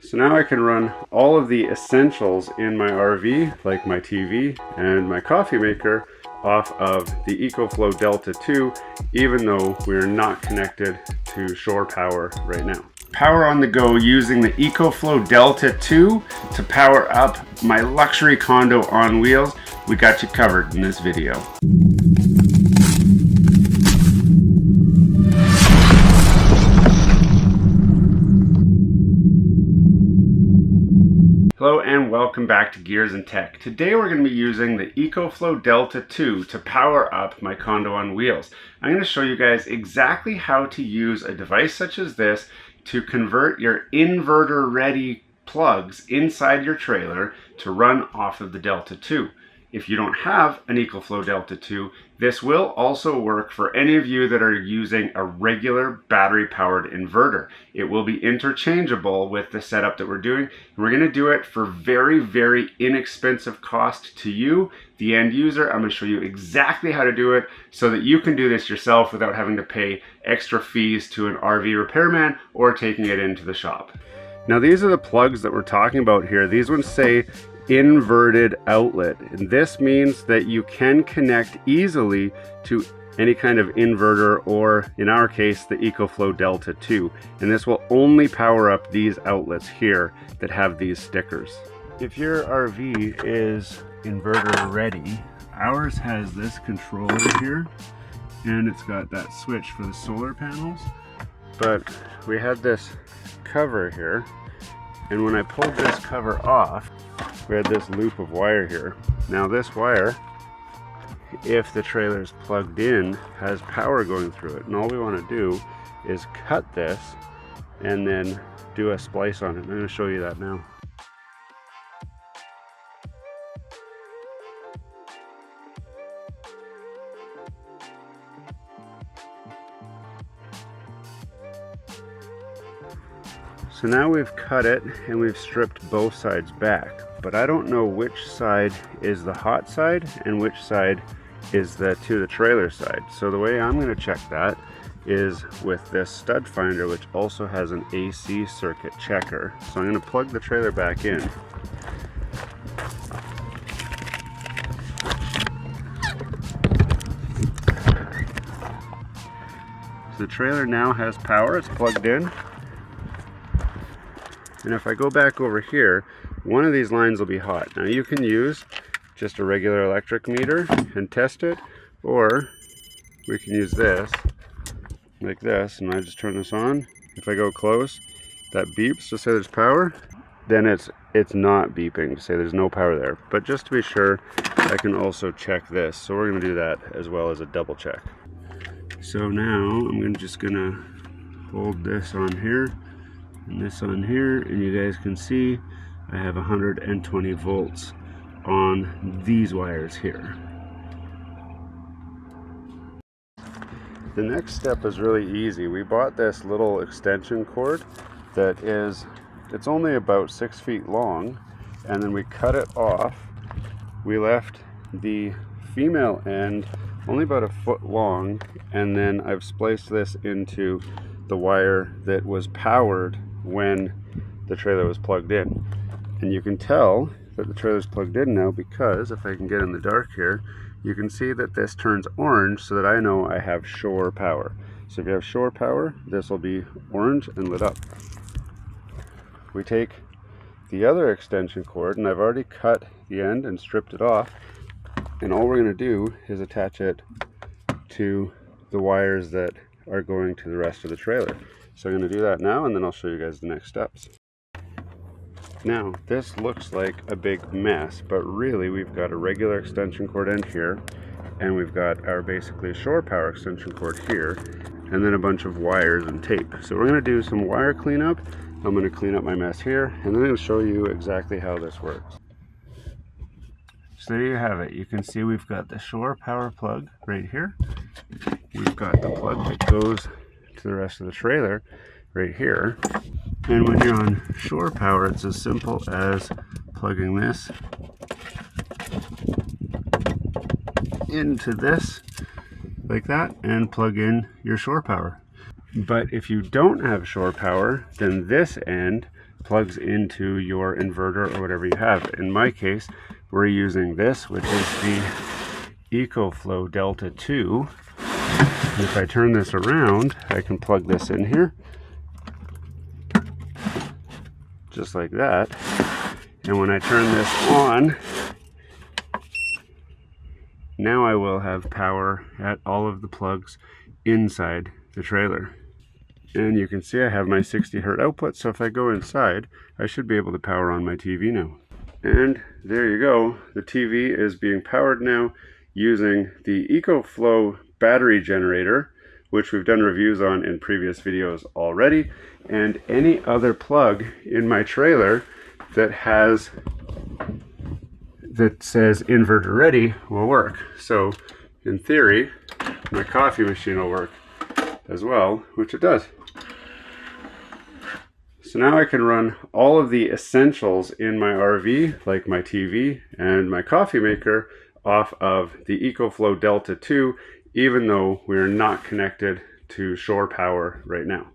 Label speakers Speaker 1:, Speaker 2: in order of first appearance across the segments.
Speaker 1: So now I can run all of the essentials in my RV, like my TV and my coffee maker, off of the Ecoflow Delta 2, even though we're not connected to shore power right now. Power on the go using the Ecoflow Delta 2 to power up my luxury condo on wheels. We got you covered in this video. Hello and welcome back to Gears and Tech. Today we're going to be using the Ecoflow Delta 2 to power up my condo on wheels. I'm going to show you guys exactly how to use a device such as this to convert your inverter ready plugs inside your trailer to run off of the Delta 2. If you don't have an Ecoflow Delta 2, this will also work for any of you that are using a regular battery powered inverter. It will be interchangeable with the setup that we're doing. We're going to do it for very, very inexpensive cost to you, the end user. I'm going to show you exactly how to do it so that you can do this yourself without having to pay extra fees to an RV repairman or taking it into the shop. Now these are the plugs that we're talking about here. These ones say inverted outlet, and this means that you can connect easily to any kind of inverter, or in our case the Ecoflow Delta 2, and this will only power up these outlets here that have these stickers. If your RV is inverter ready, ours has this controller here and it's got that switch for the solar panels, but we had this cover here, and when I pulled this cover off, we had this loop of wire here. Now this wire, if the trailer is plugged in, has power going through it, and all we want to do is cut this and then do a splice on it. I'm going to show you that now. So now we've cut it and we've stripped both sides back, but I don't know which side is the hot side and which side is the trailer side. So the way I'm going to check that is with this stud finder, which also has an AC circuit checker. So I'm going to plug the trailer back in. So the trailer now has power, it's plugged in. And if I go back over here, one of these lines will be hot. Now you can use just a regular electric meter and test it, or we can use this, like this, and I just turn this on. If I go close, that beeps to say there's power. Then it's not beeping to say there's no power there. But just to be sure, I can also check this. So we're going to do that as well as a double check. So now I'm just going to hold this on here and this on here, and you guys can see I have 120 volts on these wires here. The next step is really easy. We bought this little extension cord that it's only about 6 feet long, and then we cut it off. We left the female end only about a foot long, and then I've spliced this into the wire that was powered when the trailer was plugged in. And you can tell that the trailer is plugged in now because if I can get in the dark here, you can see that this turns orange, so that I know I have shore power. So if you have shore power, this will be orange and lit up. We take the other extension cord, and I've already cut the end and stripped it off, and all we're going to do is attach it to the wires that are going to the rest of the trailer. So I'm going to do that now, and then I'll show you guys the next steps. Now, this looks like a big mess, but really we've got a regular extension cord end here, and we've got our basically shore power extension cord here, and then a bunch of wires and tape. So we're going to do some wire cleanup. I'm going to clean up my mess here, and then I'm going to show you exactly how this works. So there you have it. You can see we've got the shore power plug right here. We've got the plug that goes to the rest of the trailer right here, and when you're on shore power, it's as simple as plugging this into this like that and plug in your shore power. But if you don't have shore power, then this end plugs into your inverter or whatever you have. In my case, we're using this, which is the Ecoflow Delta 2. And if I turn this around, I can plug this in here, just like that. And when I turn this on, now I will have power at all of the plugs inside the trailer. And you can see I have my 60 Hz output, so if I go inside, I should be able to power on my TV now. And there you go, the TV is being powered now using the Ecoflow battery generator, which we've done reviews on in previous videos already, and any other plug in my trailer that says inverter ready will work. So in theory, my coffee machine will work as well, which it does. So now I can run all of the essentials in my RV, like my TV and my coffee maker, off of the Ecoflow Delta 2, even though we're not connected to shore power right now.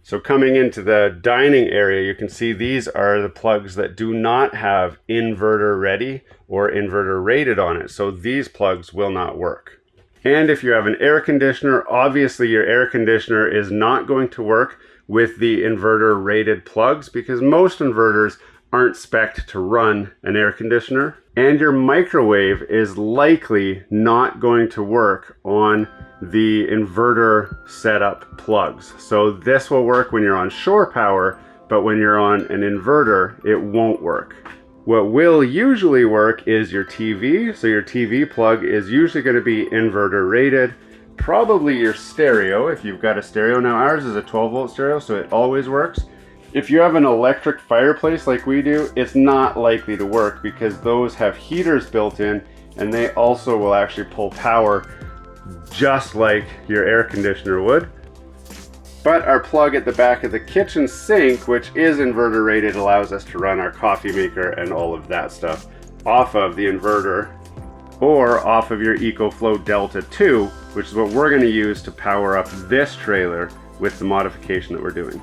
Speaker 1: So coming into the dining area, you can see these are the plugs that do not have inverter ready or inverter rated on it. So these plugs will not work. And if you have an air conditioner, obviously your air conditioner is not going to work with the inverter rated plugs because most inverters aren't spec'd to run an air conditioner. And your microwave is likely not going to work on the inverter setup plugs. So this will work when you're on shore power, but when you're on an inverter, it won't work. What will usually work is your TV. So your TV plug is usually going to be inverter rated. Probably your stereo, if you've got a stereo. Now ours is a 12-volt stereo, so it always works. If you have an electric fireplace like we do, it's not likely to work because those have heaters built in and they also will actually pull power just like your air conditioner would. But our plug at the back of the kitchen sink, which is inverter rated, allows us to run our coffee maker and all of that stuff off of the inverter or off of your Ecoflow Delta 2, which is what we're going to use to power up this trailer with the modification that we're doing.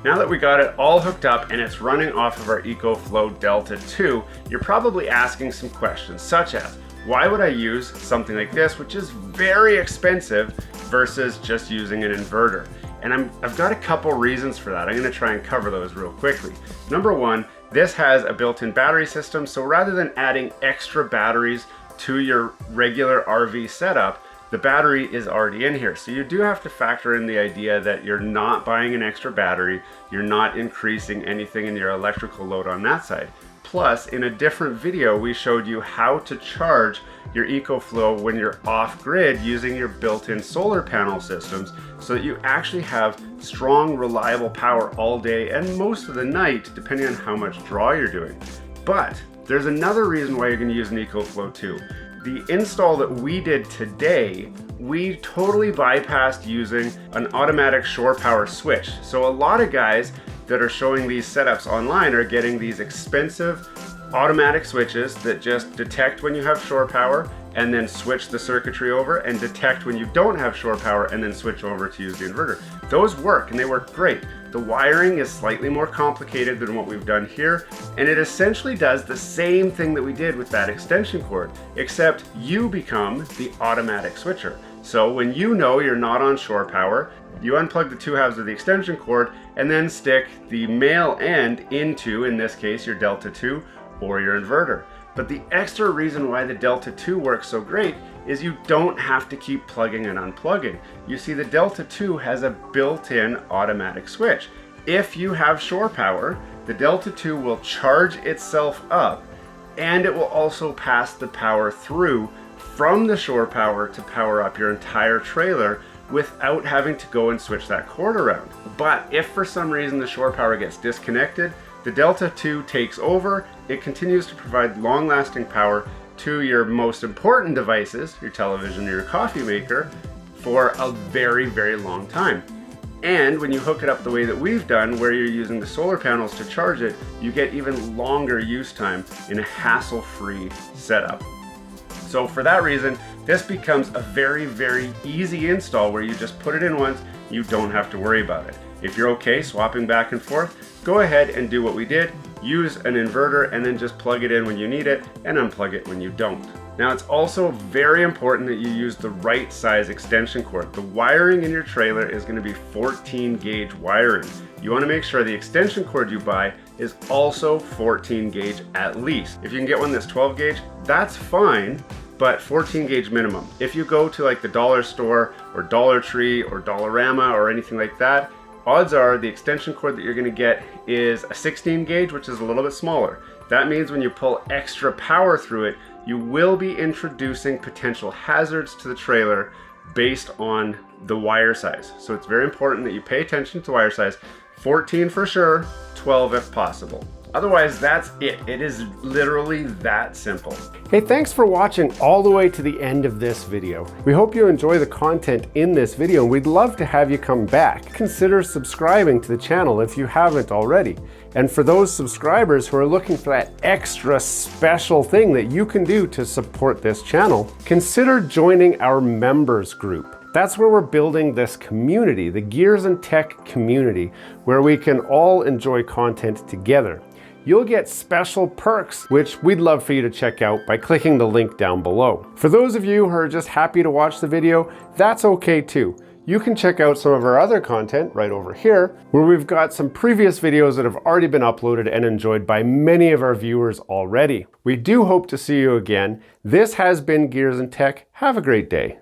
Speaker 1: Now that we got it all hooked up and it's running off of our Ecoflow Delta 2, you're probably asking some questions such as, why would I use something like this, which is very expensive, versus just using an inverter? And I've got a couple reasons for that. I'm going to try and cover those real quickly. Number one, this has a built-in battery system, so rather than adding extra batteries to your regular RV setup, the battery is already in here. So you do have to factor in the idea that you're not buying an extra battery, you're not increasing anything in your electrical load on that side. Plus, in a different video, we showed you how to charge your Ecoflow when you're off-grid using your built-in solar panel systems so that you actually have strong, reliable power all day and most of the night, depending on how much draw you're doing. But there's another reason why you're going to use an Ecoflow 2. The install that we did today, we totally bypassed using an automatic shore power switch. So a lot of guys that are showing these setups online are getting these expensive automatic switches that just detect when you have shore power and then switch the circuitry over, and detect when you don't have shore power and then switch over to use the inverter. Those work and they work great. The wiring is slightly more complicated than what we've done here, and it essentially does the same thing that we did with that extension cord, except you become the automatic switcher. So when you know you're not on shore power, you unplug the two halves of the extension cord and then stick the male end into, in this case, your Delta 2 or your inverter. But the extra reason why the Delta 2 works so great is you don't have to keep plugging and unplugging. You see, the Delta 2 has a built-in automatic switch. If you have shore power, the Delta 2 will charge itself up, and it will also pass the power through from the shore power to power up your entire trailer without having to go and switch that cord around. But if for some reason the shore power gets disconnected, the Delta 2 takes over. It continues to provide long-lasting power to your most important devices, your television or your coffee maker, for a very, very long time. And when you hook it up the way that we've done, where you're using the solar panels to charge it, you get even longer use time in a hassle-free setup. So for that reason, this becomes a very, very easy install where you just put it in once, you don't have to worry about it. If you're okay swapping back and forth, go ahead and do what we did. Use an inverter and then just plug it in when you need it and unplug it when you don't. Now it's also very important that you use the right size extension cord. The wiring in your trailer is going to be 14 gauge wiring. You want to make sure the extension cord you buy is also 14 gauge at least. If you can get one that's 12 gauge, that's fine, but 14 gauge minimum. If you go to like the dollar store or Dollar Tree or Dollarama or anything like that, odds are the extension cord that you're going to get is a 16 gauge, which is a little bit smaller. That means when you pull extra power through it, you will be introducing potential hazards to the trailer based on the wire size. So it's very important that you pay attention to wire size. 14 for sure, 12 if possible. Otherwise, that's it. It is literally that simple. Hey, thanks for watching all the way to the end of this video. We hope you enjoy the content in this video, and we'd love to have you come back. Consider subscribing to the channel if you haven't already. And for those subscribers who are looking for that extra special thing that you can do to support this channel, consider joining our members group. That's where we're building this community, the Gears and Tech community, where we can all enjoy content together. You'll get special perks, which we'd love for you to check out by clicking the link down below. For those of you who are just happy to watch the video, that's okay too. You can check out some of our other content right over here, where we've got some previous videos that have already been uploaded and enjoyed by many of our viewers already. We do hope to see you again. This has been Gears and Tech. Have a great day.